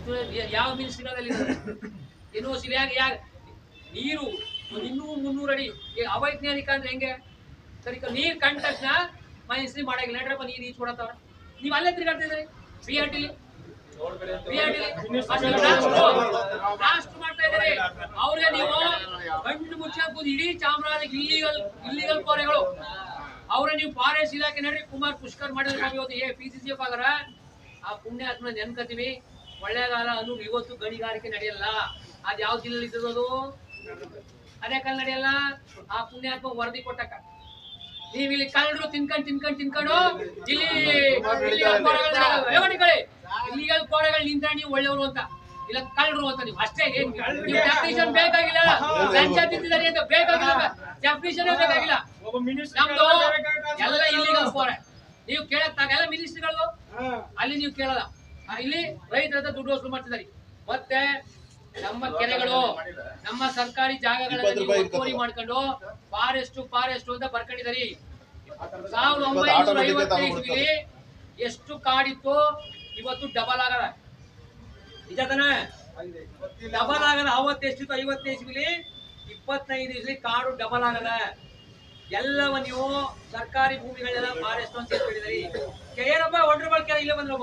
ಎಷ್ಟು ಯಾವ ಮಿನಿಸ್ಟ್ರಿಗಳಲ್ಲಿ ಯೂನಿವರ್ಸಿಟಿ ಯಾಕೆ ನೀರು 200-300 ಅಡಿ ಅವೈಜ್ಞಾನಿಕ ಅಂದ್ರೆ ಹೆಂಗೆ? ಸರಿ, ನೀರು ಕಂಡ ತಕ್ಷಣ ಮಿನಿಸ್ಟ್ರಿ ಮಾಡಂಗಿಲ್ಲ ನಡ್ರಪ್ಪ, ನೀರು ಈಚ್ ಕೊಡತ್ತವ್ರ. ನೀವು ಅಲ್ಲೇ ತಿರ್ಗಾಡ್ತಿದ್ರಿ BRT ಲಾಸ್ಟ್ ಮಾಡ್ತಾ ಇದ್ದಾರೆ. ಅವ್ರಿಗೆ ನೀವು ಗಂಟು ಮುಚ್ಚಾಕುದು ಇಡೀ ಚಾಮರಾಜ ಇಲ್ಲಿಗಲ್ ಕೋರೆಗಳು. ಅವ್ರ ನೀವು ಫಾರೆಸ್ಟ್ ಇಲಾಖೆ ನಡ್ರಿ ಕುಮಾರ್ ಪುಷ್ಕರ್ ಮಾಡಿದ್ರೆ ಇವತ್ತು PCCF ಆಗರ ಆ ಪುಣ್ಯಾತ್ಮನ ನೆನ್ಕತೀವಿ. ಒಳ್ಳೆಗಾಲ ಅನ್ನೋ ಇವತ್ತು ಗಣಿಗಾರಿಕೆ ನಡೆಯಲ್ಲ. ಅದ್ ಯಾವ ಜಿಲ್ಲೆಯಲ್ಲಿ ಇದ್ದದು? ಅದೇ ಕಾಲ ನಡೆಯಲ್ಲ. ಆ ಪುಣ್ಯಾತ್ಮ ವರದಿ ಕೊಟ್ಟಕ್ಕ ನೀವ್ ಇಲ್ಲಿ ಕಳ್ಳರು ತಿನ್ಕೊಂಡು ಇಲ್ಲಿಗಲ್ ಕೋರೆಗಳು ನಿಂತ ನೀವು ಒಳ್ಳೆಯವರು ಅಂತ, ಇಲ್ಲ ಕಳ್ಳರು ಅಂತ. ನೀವು ಅಷ್ಟೇ, ನೀವು ಡೆಫಿನಿಷನ್ ಬೇಕಾಗಿಲ್ಲ. ಲಂಚ ತಿಂತಿದ್ದಾರೆ ಅಂತ ಬೇಕಾಗಿಲ್ಲ, ಡೆಫಿನಿಷನ್ ಬೇಕಾಗಿಲ್ಲ. ನಮ್ದು ಎಲ್ಲ ಇಲ್ಲಿಗಲ್ ಕೋರೆ. ನೀವು ಕೇಳಕ್ಕಾಗಲ್ಲ ಮಿನಿಸ್ಟ್ರಿಗಳು ಅಲ್ಲಿ ನೀವು ಕೇಳಲ್ಲ. ಇಲ್ಲಿ ರೈತರ ಹತ್ರ ದುಡ್ಡು ವಸೂಲು ಮಾಡ್ತಿದ್ದಾರೆ. ಮತ್ತೆ ನಮ್ಮ ಕೆರೆಗಳು, ನಮ್ಮ ಸರ್ಕಾರಿ ಜಾಗಗಳಲ್ಲಿ ಒತ್ತುವರಿ ಮಾಡ್ಕೊಂಡು ಫಾರೆಸ್ಟ್ ಅಂತ ಬರ್ಕೊಂಡಿದ್ದಾರೆ. 1955 ಎಷ್ಟು ಕಾಡಿತ್ತು, ಇವತ್ತು ಡಬಲ್ ಆಗದ. ನಿಜ ತಾನೆ? ಡಬಲ್ ಆಗದ. ಅವತ್ತು ಎಷ್ಟಿತ್ತು? 55 25 ಕಾಡು ಡಬಲ್ ಆಗದ. ಎಲ್ಲವ ನೀವು ಸರ್ಕಾರಿ ಭೂಮಿಗಳೆಲ್ಲ ಫಾರೆಸ್ಟ್ ಅಂತ ಹೇಳ್ತಿದ್ದೀರಿ. ಏನಪ್ಪ ಒಡ್ರಬಳ ಕೆರೆ ಇಲ್ಲೇ ಬಂದ್ರೆ